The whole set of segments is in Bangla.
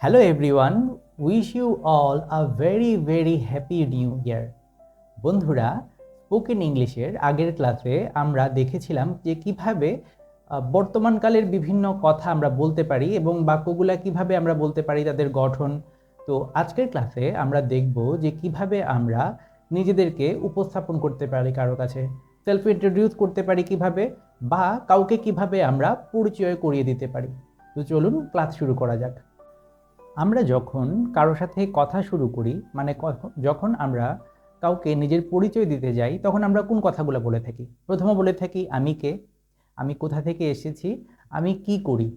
Hello everyone, wish you all a very happy new year. বন্ধুরা, স্পোকেন ইংলিশের আগের ক্লাসে আমরা দেখেছিলাম যে কিভাবে বর্তমানকালের বিভিন্ন কথা আমরা বলতে পারি এবং বাক্যগুলা কিভাবে আমরা বলতে পারি, তাদের গঠন। তো আজকের ক্লাসে আমরা দেখব যে কিভাবে আমরা নিজেদেরকে উপস্থাপন করতে পারি কারো কাছে, সেলফ ইন্ট্রোডিউস করতে পারি কিভাবে, বা কাউকে কিভাবে আমরা পরিচয় করিয়ে দিতে পারি। তো চলুন ক্লাস শুরু করা যাক। আমরা যখন কারোর সাথে কথা শুরু করি, মানে যখন আমরা কাউকে নিজের পরিচয় দিতে যাই, তখন আমরা কোন কথাগুলো বলে থাকি? প্রথমে বলে থাকি আমি কে, আমি কোথা থেকে এসেছি, আমি কি করি,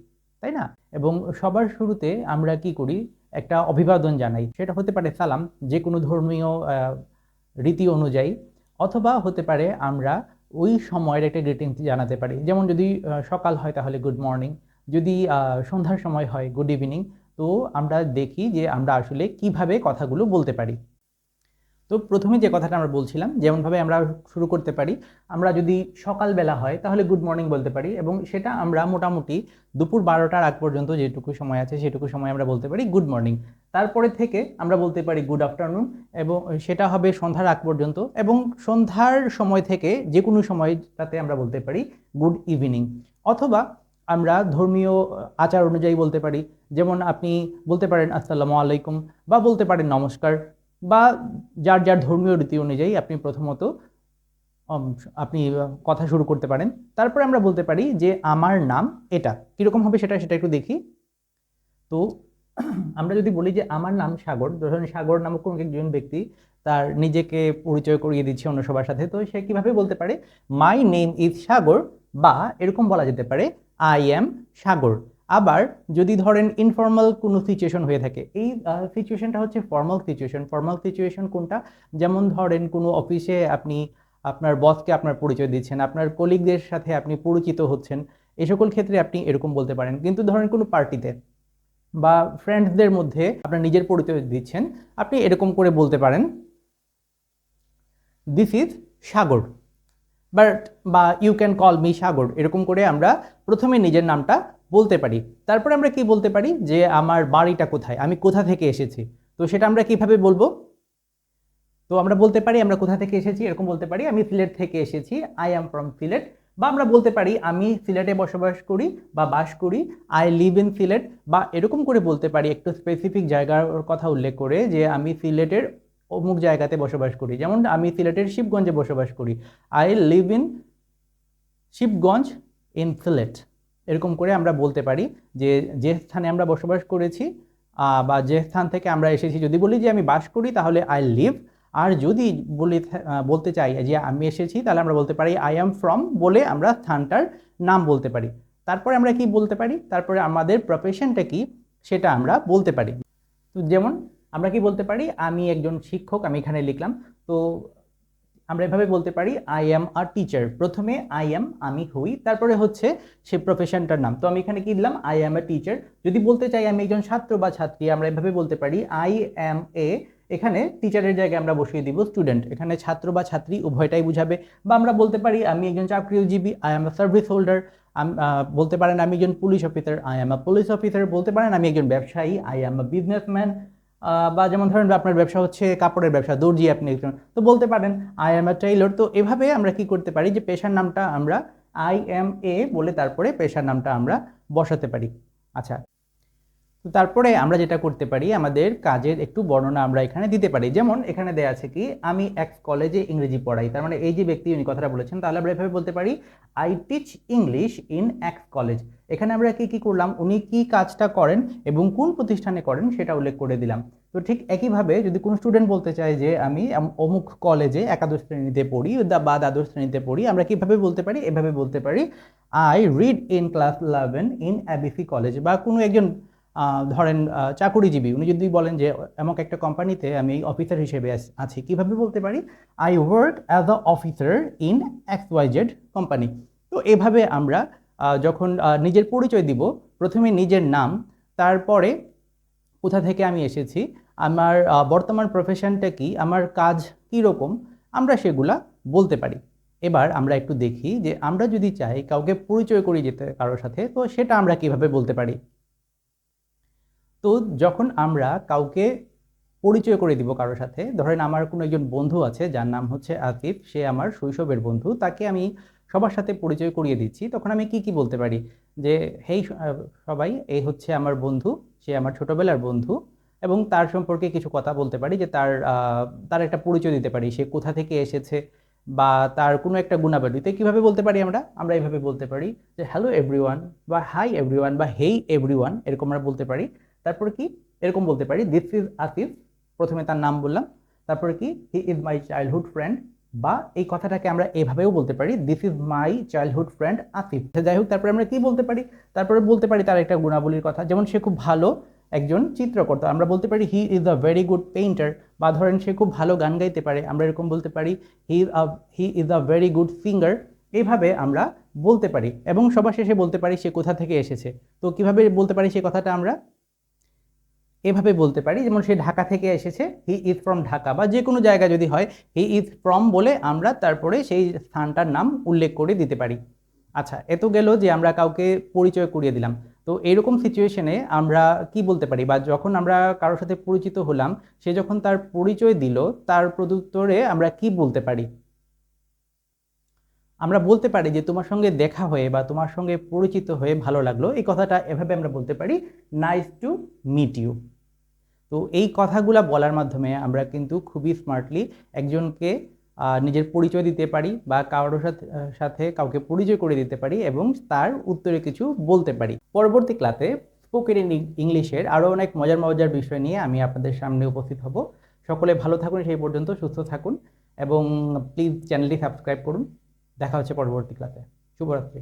তাই না? এবং সবার শুরুতে আমরা কি করি? একটা অভিবাদন জানাই। সেটা হতে পারে সালাম, যে কোনো ধর্মীয় রীতি অনুযায়ী, অথবা হতে পারে আমরা ওই সময়ের একটা গ্রিটিংস জানাতে পারি। যেমন যদি সকাল হয় তাহলে গুড মর্নিং, যদি সন্ধ্যার সময় হয় গুড ইভিনিং। তো আমরা দেখি যে আমরা আসলে কিভাবে কথাগুলো বলতে পারি। তো প্রথমে যে কথাটা আমরা বলছিলাম, যেমনভাবে আমরা শুরু করতে পারি, আমরা যদি সকালবেলা হয় তাহলে গুড মর্নিং বলতে পারি, এবং সেটা আমরা মোটামুটি দুপুর 12টার আগ পর্যন্ত যেটুকু সময় আছে সেটুকু সময় আমরা বলতে পারি গুড মর্নিং। তারপরে থেকে আমরা বলতে পারি গুড আফটারনুন, এবং সেটা হবে সন্ধ্যার আগ পর্যন্ত, এবং সন্ধ্যার সময় থেকে যে কোনো সময়টাতে আমরা বলতে পারি গুড ইভিনিং। অথবা আমরা ধর্মীয় আচার অনুযায়ী বলতে পারি, যেমন আপনি বলতে পারেন আসসালামু আলাইকুম, বা বলতে পারেন নমস্কার, বা যার যার ধর্মীয় রীতি অনুযায়ী আপনি প্রথমত আপনি কথা শুরু করতে পারেন। তারপরে আমরা বলতে পারি যে আমার নাম এটা, কীরকম হবে সেটা একটু দেখি। তো আমরা যদি বলি যে আমার নাম সাগর, ধরুন সাগর নামক কোনো একজন ব্যক্তি তার নিজেকে পরিচয় করিয়ে দিচ্ছে অন্য সবার সাথে, তো সে কীভাবে বলতে পারে মাই নেম ইজ সাগর, বা এরকম বলা যেতে পারে আই অ্যাম সাগর। আবার যদি ধরেন ইনফর্মাল কোনো সিচুয়েশন হয়ে থাকে, এই সিচুয়েশনটা হচ্ছে ফর্মাল সিচুয়েশন। ফর্মাল সিচুয়েশন কোনটা? যেমন ধরেন কোনো অফিসে আপনি আপনার বসকে আপনার পরিচয় দিচ্ছেন, আপনার কলিগদের সাথে আপনি পরিচিত হচ্ছেন, এই সকল ক্ষেত্রে আপনি এরকম বলতে পারেন। কিন্তু ধরেন কোনো পার্টিতে বা ফ্রেন্ডসদের মধ্যে আপনার নিজের পরিচয় দিচ্ছেন, আপনি এরকম করে বলতে পারেন দিস ইজ সাগর, বা ইউ ক্যান কল মি সাগর। এরকম করে আমরা প্রথমে নিজের নামটা বলতে পারি। তারপরে আমরা কি বলতে পারি যে আমার বাড়িটা কোথায়, আমি কোথা থেকে এসেছি। তো সেটা আমরা কিভাবে বলবো? তো আমরা বলতে পারি আমরা কোথা থেকে এসেছি, এরকম বলতে পারি আমি সিলেট থেকে এসেছি, আই অ্যাম ফ্রম সিলেট। বা আমরা বলতে পারি আমি সিলেটে বসবাস করি বা বাস করি, আই লিভ ইন সিলেট। বা এরকম করে বলতে পারি একটু স্পেসিফিক জায়গার কথা উল্লেখ করে, যে আমি সিলেটের অমুক জায়গাতে বসবাস করি। যেমন আমি সিলেটের শিবগঞ্জে বসবাস করি, I live in Shibganj in Sylhet. এরকম করে আমরা বলতে পারি যে যে স্থানে আমরা বসবাস করেছি বা যে স্থান থেকে আমরা এসেছি। যদি বলি যে আমি বাস করি তাহলে আই লিভ, আর যদি বলতে চাই যে আমি এসেছি তাহলে আমরা বলতে পারি আই অ্যাম ফ্রম, বলে আমরা স্থানটার নাম বলতে পারি। তারপরে আমরা কি বলতে পারি, তারপরে আমাদের প্রফেশনটা কি সেটা আমরা বলতে পারি। তো যেমন আমরা কি বলতে পারি, আমি একজন শিক্ষক, আমি এখানে লিখলাম। তো আমরা এভাবে বলতে পারি আই অ্যাম আ টিচার। প্রথমে আই অ্যাম আমি হই, তারপরে হচ্ছে সে প্রফেশনটার নাম। তো আমি এখানে কি দিলাম, আই অ্যাম আ টিচার। যদি বলতে চাই আমি একজন ছাত্র বা ছাত্রী, আমরা এভাবে বলতে পারি আই অ্যাম এ, এখানে টিচারের জায়গায় আমরা বসিয়ে দিব স্টুডেন্ট, এখানে ছাত্র বা ছাত্রী উভয়টাই বুঝাবে। বা আমরা বলতে পারি আমি একজন চাকরিজীবী, I am a service holder. বলতে পারেন আমি একজন police officer, I am a police officer. বলতে পারেন আমি একজন ব্যবসায়ী, আই অ্যাম আ বিজনেসম্যান। বা যেমন ধরেন আপনার ব্যবসা হচ্ছে কাপড়ের ব্যবসা, দর্জি আপনি একজন, তো বলতে পারেন আই অ্যাম আ টেইলর। তো এভাবে আমরা কি করতে পারি যে পেশার নামটা আমরা আই এম এ বলে তারপরে পেশার নামটা আমরা বসাতে পারি। আচ্ছা, তো তারপরে আমরা যেটা করতে পারি, আমাদের কাজের একটু বর্ণনা আমরা এখানে দিতে পারি। যেমন এখানে দেয়া আছে কি আমি এক্স কলেজে ইংরেজি পড়াই, তার মানে এই যে ব্যক্তি উনি কথাটা বলেছেন, তাহলে আমরা এভাবে বলতে পারি I teach English in x college. এখানে আমরা কি কি করলাম, উনি কি কাজটা করেন এবং কোন প্রতিষ্ঠানে করেন সেটা উল্লেখ করে দিলাম। তো ঠিক একইভাবে যদি কোনো স্টুডেন্ট বলতে চায় যে আমি অমুক কলেজে একাদশ শ্রেণীতে পড়ি বা দ্বাদশ শ্রেণীতে পড়ি, আমরা কিভাবে বলতে পারি, এভাবে বলতে পারি I read in class 11 in ABC college. বা কোনো একজন ধরেন চাকুরিজীবী, উনি যদি বলেন যে এমন একটা কোম্পানিতে আমি অফিসার হিসেবে আছি, কিভাবে বলতে পারি I work as a officer in XYZ company. তো এভাবে আমরা যখন নিজের পরিচয় দিব, প্রথমে নিজের নাম, তারপরে কোথা থেকে আমি এসেছি, আমার বর্তমান প্রফেশনটা কি, আমার কাজ কী রকম, আমরা সেগুলা বলতে পারি। এবার আমরা একটু দেখি যে আমরা যদি চাই কাউকে পরিচয় করিয়ে যেতে কারোর সাথে, তো সেটা আমরা কিভাবে বলতে পারি। তো যখন আমরা কাউকে পরিচয় করে দিব কারোর সাথে, ধরেন আমার কোনো একজন বন্ধু আছে যার নাম হচ্ছে আসিফ, সে আমার শৈশবের বন্ধু, তাকে আমি সবার সাথে পরিচয় করিয়ে দিচ্ছি, তখন আমি কি কি বলতে পারি? যে হেই সবাই, এই হচ্ছে আমার বন্ধু, সে আমার ছোটবেলার বন্ধু, এবং তার সম্পর্কে কিছু কথা বলতে পারি, যে তার একটা পরিচয় দিতে পারি, সে কোথা থেকে এসেছে, বা তার কোনো একটা গুণাবলী। তো কিভাবে বলতে পারি আমরা? আমরা এইভাবে বলতে পারি যে হ্যালো এভরিওয়ান, বা হাই এভরিওয়ান, বা হেই এভরিওয়ান, এরকম আমরা বলতে পারি। তারপর কি এরকম বলতে পারি, দিস ইজ আসিফ, প্রথমে তার নাম বললাম, তারপরে কি he is my childhood friend, বা এই কথাটাকে আমরা এভাবেও বলতে পারি, this is my childhood friend Asif. যাই হোক, তারপরে আমরা কি বলতে পারি? তারপরে বলতে পারি তার একটা গুণাবলীর কথা, যেমন সে খুব ভালো একজন চিত্রকর্তা, আমরা বলতে পারি he is a very good painter. বা ধরেন সে খুব ভালো গান গাইতে পারে, আমরা এরকম বলতে পারি he is a very good singer. এইভাবে আমরা বলতে পারি, এবং সবার শেষে বলতে পারি সে কোথা থেকে এসেছে। তো কিভাবে বলতে পারি সেই কথাটা আমরা? এভাবে বলতে পারি, যেমন সে ঢাকা থেকে এসেছে, হি ইজ ফ্রম ঢাকা, বা যে কোনো জায়গা যদি হয় হি ইজ ফ্রম বলে আমরা তারপরে সেই স্থানটার নাম উল্লেখ করে দিতে পারি। আচ্ছা, এত গেল যে আমরা কাউকে পরিচয় করিয়ে দিলাম। তো এরকম সিচুয়েশনে আমরা কি বলতে পারি, বা যখন আমরা কারোর সাথে পরিচিত হলাম, সে যখন তার পরিচয় দিল, তার প্রত্যুত্তরে আমরা কি বলতে পারি? আমরা বলতে পারি যে তোমার সঙ্গে দেখা হয়ে বা তোমার সঙ্গে পরিচিত হয়ে ভালো লাগলো, এই কথাটা এভাবে আমরা বলতে পারি, নাইস টু মিট ইউ। তো এই কথাগুলা বলার মাধ্যমে আমরা কিন্তু খুবই স্মার্টলি একজনকে নিজের পরিচয় দিতে পারি, বা কারোর সাথে কাউকে পরিচয় করে দিতে পারি, এবং তার উত্তরে কিছু বলতে পারি। পরবর্তী ক্লাসে স্পোকেন ইংলিশের আরও অনেক মজার মজার বিষয় নিয়ে আমি আপনাদের সামনে উপস্থিত হব। সকলে ভালো থাকুন, সেই পর্যন্ত সুস্থ থাকুন, এবং প্লিজ চ্যানেলটি সাবস্ক্রাইব করুন। দেখা হচ্ছে পরবর্তী ক্লাসে। শুভরাত্রি।